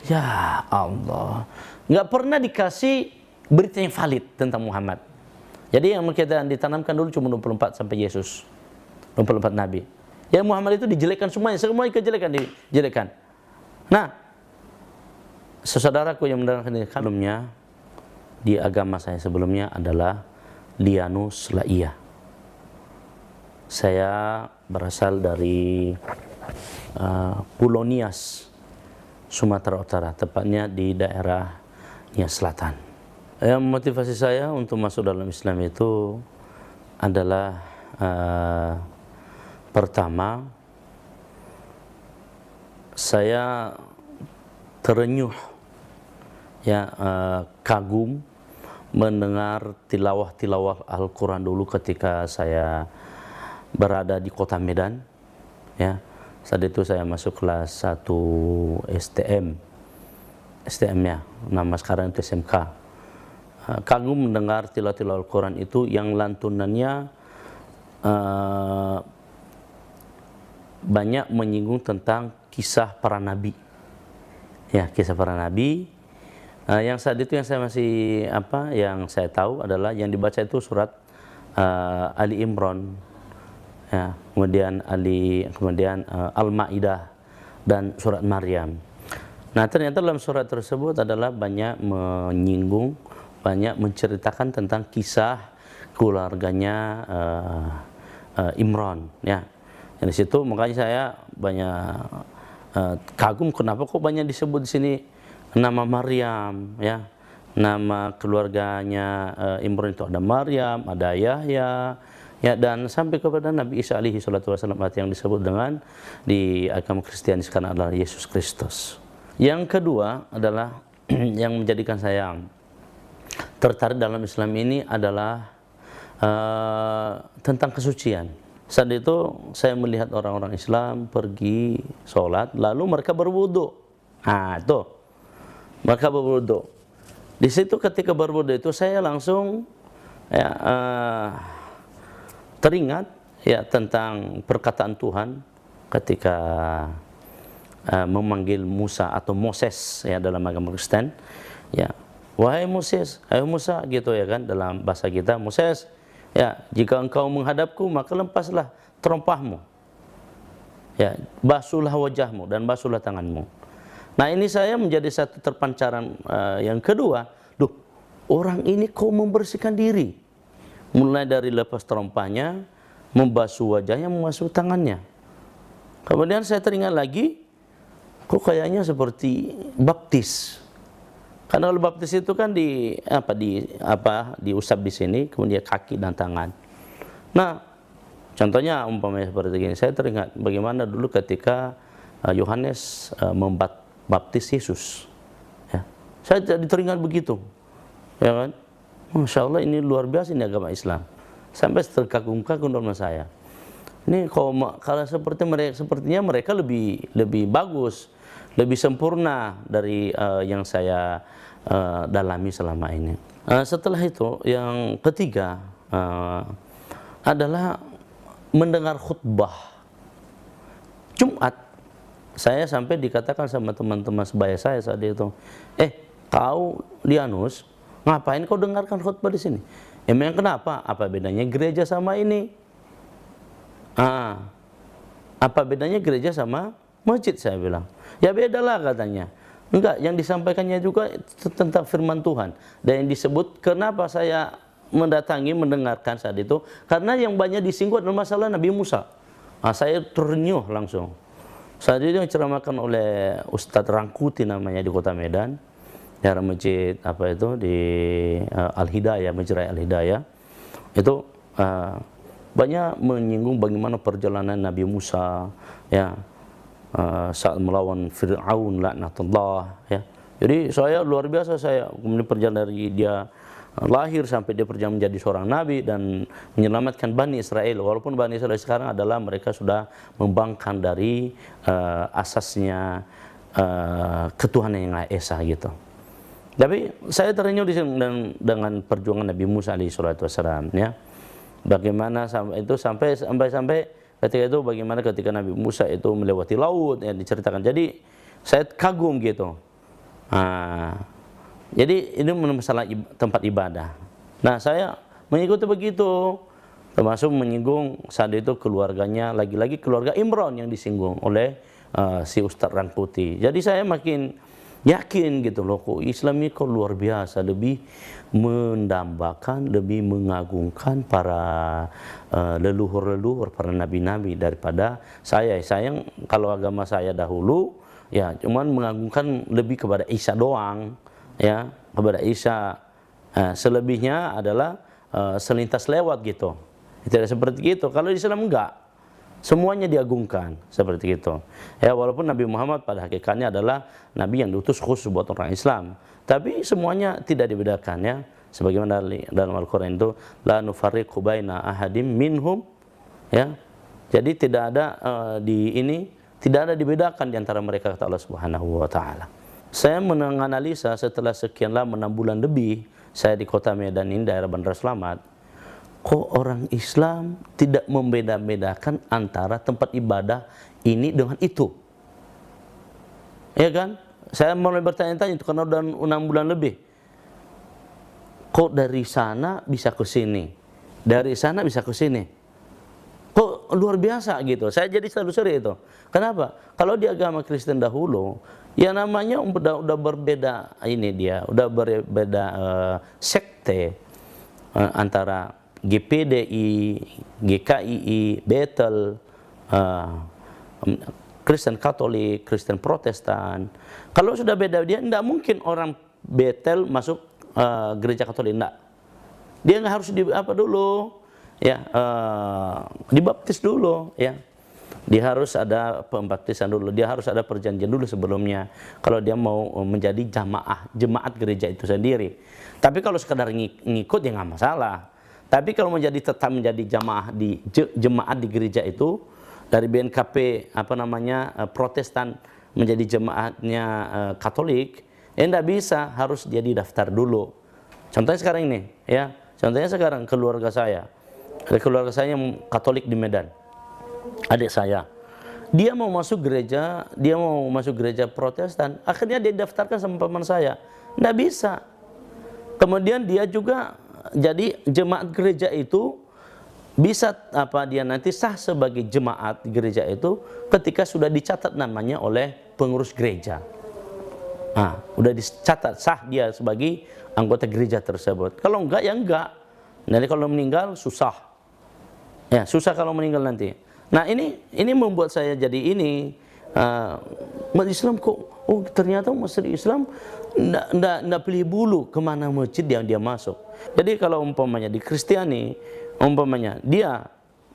Ya Allah, nggak pernah dikasih berita yang valid tentang Muhammad. Jadi yang kita ditanamkan dulu cuma 24 sampai Yesus, 24 Nabi. Ya Muhammad itu dijelekkan semuanya, semua kejelekan dijelekkan. Nah, saudaraku yang mendengarkan ini, sebelumnya di agama saya sebelumnya adalah Lianus Laia. Saya berasal dari Pulau Nias, Sumatera Utara, tepatnya di daerah Nias Selatan. Yang motivasi saya untuk masuk dalam Islam itu adalah pertama, saya terenyuh, ya, kagum mendengar tilawah Al-Quran dulu ketika saya berada di kota Medan, ya. Saat itu saya masuk kelas 1 STM-nya, nama sekarang itu SMK. Kagum mendengar tilawah Al-Quran itu yang lantunannya banyak menyinggung tentang kisah para nabi. Ya, kisah para nabi. Yang saat itu yang saya masih yang saya tahu adalah yang dibaca itu surat Ali Imran, ya, kemudian Al-Maidah dan surat Maryam. Nah, ternyata dalam surat tersebut adalah banyak menyinggung, banyak menceritakan tentang kisah keluarganya Imran, ya. Di situ makanya saya banyak kagum kenapa kok banyak disebut di sini nama Maryam, ya. Nama keluarganya Imran itu ada Maryam, ada Yahya, ya, dan sampai kepada Nabi Isa alaihi salatu wasallam yang disebut dengan di agama Kristiani sekarang adalah Yesus Kristus. Yang kedua adalah yang menjadikan saya tertarik dalam Islam ini adalah tentang kesucian. Saat itu saya melihat orang-orang Islam pergi sholat lalu mereka berwudu. Nah, itu mereka berwudu. Di situ ketika berwudu itu saya langsung ya, teringat, ya, tentang perkataan Tuhan ketika memanggil Musa atau Moses, ya, dalam agama Kristen, ya, wahai Moses, hai Musa, gitu, ya kan, dalam bahasa kita, Moses, ya, jika engkau menghadapku maka lepaslah terompahmu, ya, basuhlah wajahmu dan basuhlah tanganmu. Nah, ini saya menjadi satu terpancaran yang kedua, duh, orang ini kok membersihkan diri, mulai dari lepas terompahnya, membasuh wajahnya, membasuh tangannya. Kemudian saya teringat lagi, kok kayaknya seperti baptis. Karena kalau baptis itu kan diusap di sini, kemudian kaki dan tangan. Nah, contohnya umpamanya seperti ini, saya teringat bagaimana dulu ketika Yohanes membaptis Yesus. Ya. Saya jadi teringat begitu, ya kan? Masya Allah, ini luar biasa ini agama Islam. Sampai terkagum-kagum dalam saya. Ini kalau sepertinya mereka lebih bagus, lebih sempurna dari yang saya dalami selama ini. Setelah itu, yang ketiga adalah mendengar khutbah Jumat. Saya sampai dikatakan sama teman-teman sebaya saya saat itu, kau Lianus, ngapain kau dengarkan khutbah di sini? Emang kenapa? Apa bedanya gereja sama ini? Apa bedanya gereja sama masjid? Saya bilang, ya bedalah katanya. Enggak, yang disampaikannya juga tentang firman Tuhan. Dan yang disebut, kenapa saya mendengarkan saat itu? Karena yang banyak disinggung adalah masalah Nabi Musa. Saya ternyuh langsung. Saat itu yang diceramahkan oleh Ustadz Rangkuti namanya di kota Medan, daerah masjid di Al-Hidayah, Masjid Raya Al-Hidayah, itu banyak menyinggung bagaimana perjalanan Nabi Musa, ya, saat melawan Fir'aun laknatullah, ya. Jadi saya luar biasa, saya kemudian perjalanan dari dia lahir sampai dia perjalanan menjadi seorang nabi dan menyelamatkan Bani Israel, walaupun Bani Israel sekarang adalah mereka sudah membangkang dari asasnya ketuhanan yang Maha Esa, gitu. Tapi saya terenyuh di sini dengan perjuangan Nabi Musa alaihissalam, ya. Bagaimana sampai ketika itu bagaimana ketika Nabi Musa itu melewati laut, yang diceritakan. Jadi saya kagum gitu. Jadi ini masalah tempat ibadah. Nah, saya mengikuti begitu, termasuk menyinggung saat itu keluarganya, lagi-lagi keluarga Imron yang disinggung oleh si Ustadz Rangkuti. Jadi saya makin yakin gitu loh, kok Islam ini kok luar biasa, lebih mendambakan, lebih mengagungkan para leluhur-leluhur, para nabi-nabi daripada saya. Sayang kalau agama saya dahulu ya cuman mengagungkan lebih kepada Isa doang, ya, kepada Isa. Selebihnya adalah selintas lewat gitu. Tidak seperti itu. Kalau di Islam enggak, semuanya diagungkan seperti itu. Ya, walaupun Nabi Muhammad pada hakikatnya adalah nabi yang diutus khusus buat orang Islam, tapi semuanya tidak dibedakan, ya. Sebagaimana dalam Al-Qur'an itu la nufarriqu baina ahadim minhum, ya. Jadi tidak ada tidak ada dibedakan di antara mereka, kata Allah Subhanahu wa taala. Saya menganalisa setelah sekian lama 6 bulan lebih saya di kota Medan ini, daerah Bandar Slamet, kok orang Islam tidak membeda-bedakan antara tempat ibadah ini dengan itu, ya kan? Saya mulai bertanya-tanya itu karena udah 6 bulan lebih. Kok dari sana bisa ke sini, dari sana bisa ke sini, kok luar biasa gitu. Saya jadi telusuri itu. Kenapa? Kalau di agama Kristen dahulu, ya namanya udah berbeda, ini dia udah berbeda sekte antara GPDI, GKII, Bethel, Kristen Katolik, Kristen Protestan. Kalau sudah beda, dia tidak mungkin orang Bethel masuk gereja Katolik, enggak. Dia nggak harus dulu, ya, dibaptis dulu, ya. Dia harus ada pembaptisan dulu, dia harus ada perjanjian dulu sebelumnya kalau dia mau menjadi jemaat gereja itu sendiri. Tapi kalau sekadar ngikut ya nggak masalah. Tapi kalau tetap menjadi jemaat di gereja itu, dari BNKP Protestan menjadi jemaatnya Katolik, ya enggak bisa, harus jadi daftar dulu. Contohnya sekarang ini, ya. Contohnya sekarang keluarga saya. Ada keluarga saya yang Katolik di Medan. Adik saya, dia mau masuk gereja Protestan, akhirnya dia daftarkan sama paman saya, nggak bisa. Kemudian dia juga jadi jemaat gereja itu bisa dia nanti sah sebagai jemaat gereja itu ketika sudah dicatat namanya oleh pengurus gereja. Nah, udah dicatat sah dia sebagai anggota gereja tersebut. Kalau enggak ya enggak. Nanti kalau meninggal susah. Ya, susah kalau meninggal nanti. Nah, ini membuat saya jadi Islam kok, ternyata masjid Islam nggak pilih bulu kemana masjid yang dia masuk. Jadi kalau umpamanya di Kristiani, umpamanya dia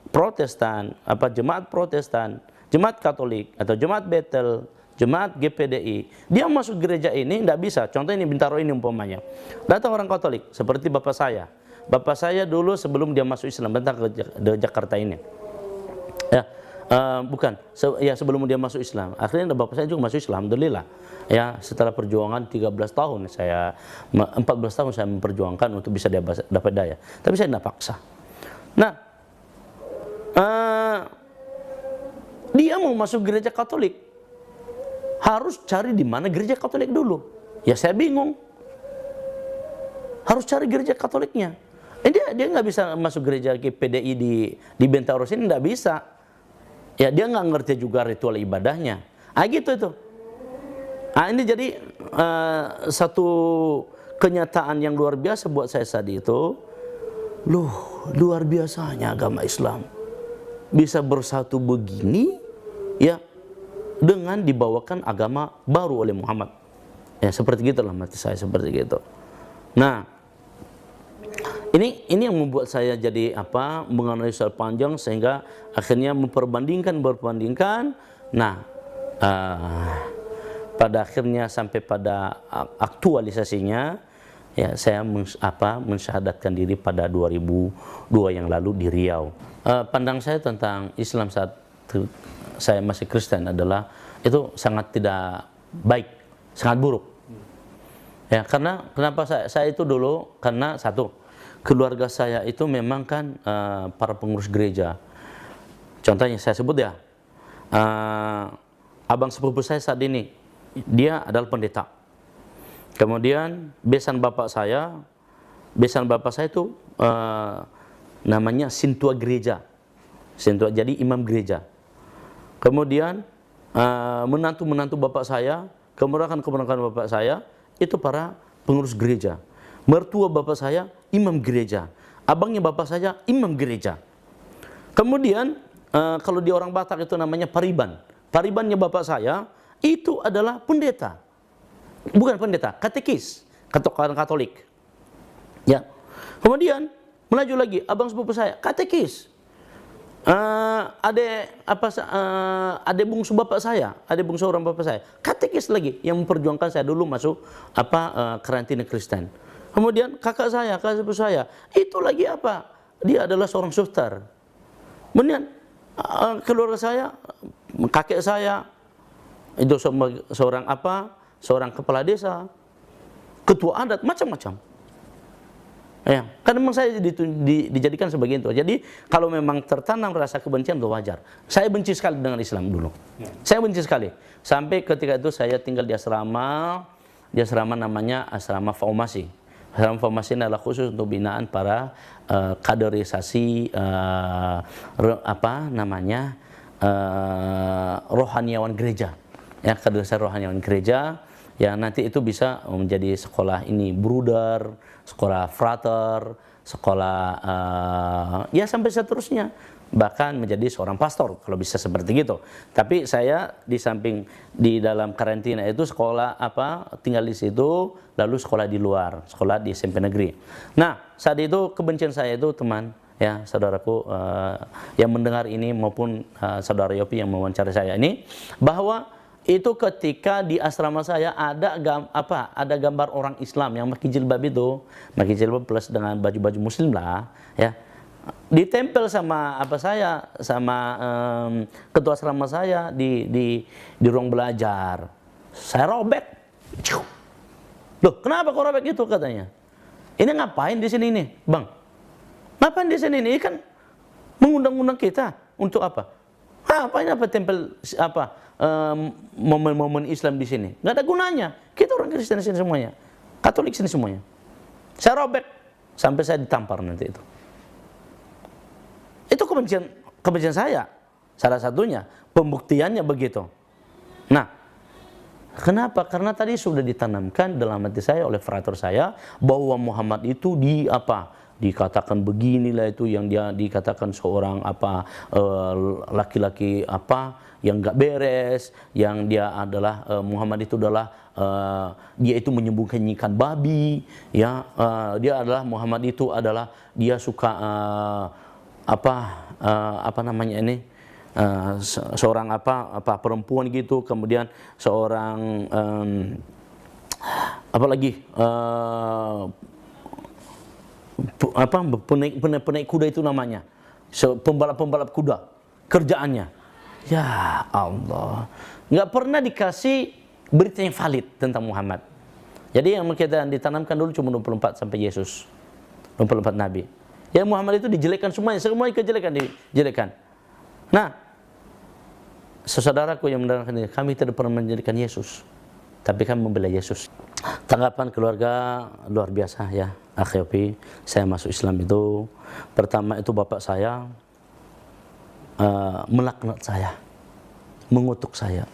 Protestan, jemaat Protestan, jemaat Katolik atau jemaat Bethel, jemaat GPDI, dia masuk gereja ini nggak bisa. Contoh ini Bintaro ini umpamanya, datang orang Katolik seperti bapak saya. Bapak saya dulu sebelum dia masuk Islam datang ke Jakarta ini. Ya, sebelum dia masuk Islam. Akhirnya bapak saya juga masuk Islam, alhamdulillah. Ya, setelah perjuangan 13 tahun 14 tahun saya memperjuangkan untuk bisa dapat daya. Tapi saya tidak paksa. Nah, dia mau masuk gereja Katolik, harus cari di mana gereja Katolik dulu. Ya saya bingung. Harus cari gereja Katoliknya. Dia nggak bisa masuk gereja PDI di Bintaro sini, nggak bisa. Ya, dia nggak ngerti juga ritual ibadahnya. Gitu itu. Ini jadi satu kenyataan yang luar biasa buat saya saat itu. Loh, luar biasanya agama Islam bisa bersatu begini, ya, dengan dibawakan agama baru oleh Muhammad. Ya, seperti gitulah mati saya, seperti gitu. Nah, ini yang membuat saya jadi menganalisa panjang sehingga akhirnya memperbandingkan. Nah, pada akhirnya sampai pada aktualisasinya, ya saya mensyahadatkan diri pada 2002 yang lalu di Riau. Pandang saya tentang Islam saat saya masih Kristen adalah itu sangat tidak baik, sangat buruk. Ya, karena kenapa saya itu dulu, karena satu, keluarga saya itu memang kan para pengurus gereja. Contohnya saya sebut ya, abang sepupu saya saat ini, dia adalah pendeta. Kemudian besan bapak saya itu namanya sintua gereja, sintua, jadi imam gereja. Kemudian menantu bapak saya, keponakan bapak saya itu para pengurus gereja. Mertua bapak saya imam gereja, abangnya bapak saya imam gereja. Kemudian kalau di orang Batak itu namanya pariban. Paribannya bapak saya itu adalah pendeta. Bukan pendeta, katekis, orang Katolik. Ya. Kemudian melaju lagi, abang sepupu saya katekis. Ade bungsu bapak saya, ade bungsu orang bapak saya, katekis lagi yang memperjuangkan saya dulu masuk karantina Kristen. Kemudian kakak sepupu saya, itu lagi apa? Dia adalah seorang suster. Kemudian keluarga saya, kakek saya itu seorang kepala desa, ketua adat, macam-macam. Ya, karena memang saya dijadikan sebagai itu. Jadi kalau memang tertanam rasa kebencian itu wajar. Saya benci sekali dengan Islam dulu. Saya benci sekali. Sampai ketika itu saya tinggal di asrama namanya asrama Faumasi. Asrama Faumasi adalah khusus untuk binaan para kaderisasi rohaniawan gereja. Ya, kaderisasi rohaniawan gereja. Ya, nanti itu bisa menjadi sekolah ini bruder, sekolah frater, sekolah ya sampai seterusnya, bahkan menjadi seorang pastor kalau bisa seperti gitu. Tapi saya di samping di dalam karantina itu sekolah tinggal di situ, lalu sekolah di luar, sekolah di SMP negeri. Nah, saat itu kebencian saya itu teman, ya saudaraku yang mendengar ini maupun saudara Yopi yang mewawancara saya ini, bahwa itu ketika di asrama saya ada gambar orang Islam yang pakai jilbab itu, pakai jilbab plus dengan baju-baju muslim lah, ya. Ditempel sama ketua asrama saya di ruang belajar. Saya robek. Loh, kenapa kok robek itu katanya? Ini ngapain di sini nih, Bang? Ngapain di sini nih? Kan mengundang-undang kita untuk apa? Apa tempel momen-momen Islam di sini? Nggak ada gunanya. Kita orang Kristen di sini semuanya, Katolik sini semuanya. Saya robek sampai saya ditampar nanti itu. Itu kebencian saya. Salah satunya pembuktiannya begitu. Nah, kenapa? Karena tadi sudah ditanamkan dalam hati saya oleh frater saya bahwa Muhammad itu dikatakan beginilah, itu yang dia dikatakan seorang laki-laki yang nggak beres, yang dia adalah Muhammad itu adalah dia itu menyembunyikan babi, ya, dia adalah Muhammad itu adalah dia suka seorang perempuan gitu, kemudian seorang penaik kuda itu namanya, pembalap kuda kerjaannya. Ya Allah, nggak pernah dikasih berita yang valid tentang Muhammad. Jadi yang kita ditanamkan dulu cuma 24 sampai Yesus, 24 Nabi. Ya, Muhammad itu dijelekan semuanya kejelekan dijelekan. Nah, saudaraku yang mendengarkan ini, kami tidak pernah menjadikan Yesus, tapi kami membela Yesus. Tanggapan keluarga luar biasa ya, Akh Yopi. Saya masuk Islam itu pertama itu bapak saya melaknat saya, mengutuk saya,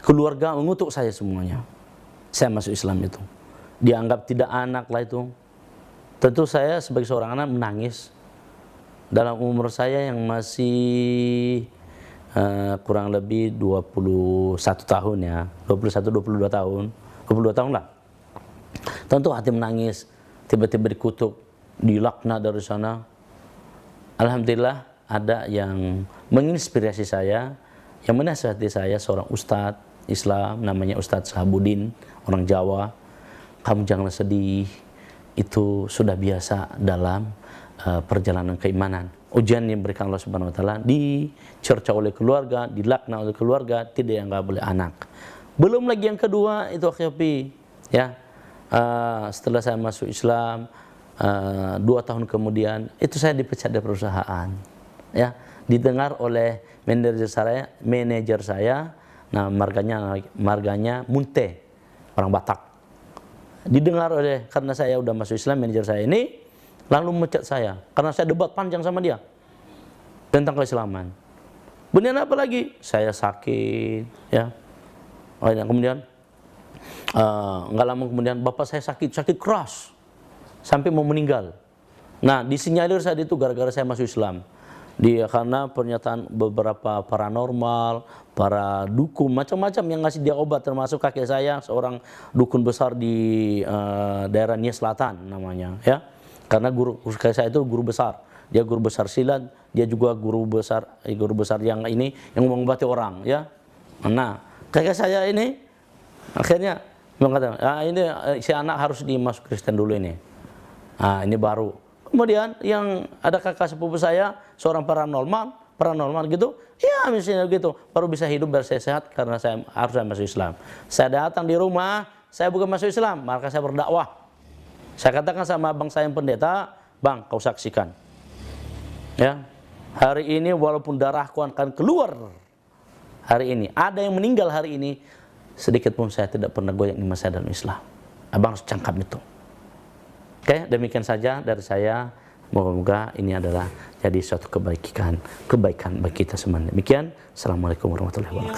keluarga mengutuk saya semuanya. Saya masuk Islam itu dianggap tidak anak lah itu. Tentu saya sebagai seorang anak menangis. Dalam umur saya yang masih kurang lebih 21 tahun ya, 22 tahun lah. Tentu hati menangis, tiba-tiba dikutuk, dilaknat dari sana. Alhamdulillah ada yang menginspirasi saya, yang menasihati saya, seorang ustadz Islam namanya Ustadz Sahabudin, orang Jawa. Kamu jangan sedih, itu sudah biasa dalam perjalanan keimanan. Ujian yang diberikan Allah Subhanahu wa taala, dicerca oleh keluarga, dilaknat oleh keluarga, tidak yang nggak boleh anak. Belum lagi yang kedua itu Yopi, ya. Setelah saya masuk Islam 2 tahun kemudian itu saya dipecat dari perusahaan, ya. Didengar oleh manajer saya, nah marganya Munte, orang Batak, didengar oleh, karena saya udah masuk Islam, manajer saya ini lalu mecat saya karena saya debat panjang sama dia tentang keislaman. Kemudian apa lagi? Saya sakit, ya. Kemudian nggak lama kemudian bapak saya sakit keras sampai mau meninggal. Nah, disinyalir saat itu gara-gara saya masuk Islam. Dia karena pernyataan beberapa paranormal, para dukun macam-macam yang ngasih dia obat, termasuk kakek saya seorang dukun besar di daerah Nia Selatan namanya, ya. Karena guru kakek saya itu guru besar. Dia guru besar silat, dia juga guru besar yang ini yang mengobati orang, ya. Nah, kakek saya ini akhirnya mengatakan, ini si anak harus dimasuk Kristen dulu ini. Nah, ini baru. Kemudian yang ada kakak sepupu saya, seorang paranormal gitu, ya misalnya gitu, baru bisa hidup bersehat karena saya harus masuk Islam. Saya datang di rumah, saya bukan masuk Islam, maka saya berdakwah. Saya katakan sama abang saya yang pendeta, bang, kau saksikan. Ya, hari ini walaupun darahku akan keluar, hari ini ada yang meninggal hari ini, sedikit pun saya tidak pernah goyang iman saya dalam Islam. Abang harus cangkap itu. Oke, demikian saja dari saya. Moga-moga ini adalah jadi suatu kebaikan bagi kita semua. Demikian. Assalamualaikum warahmatullahi wabarakatuh.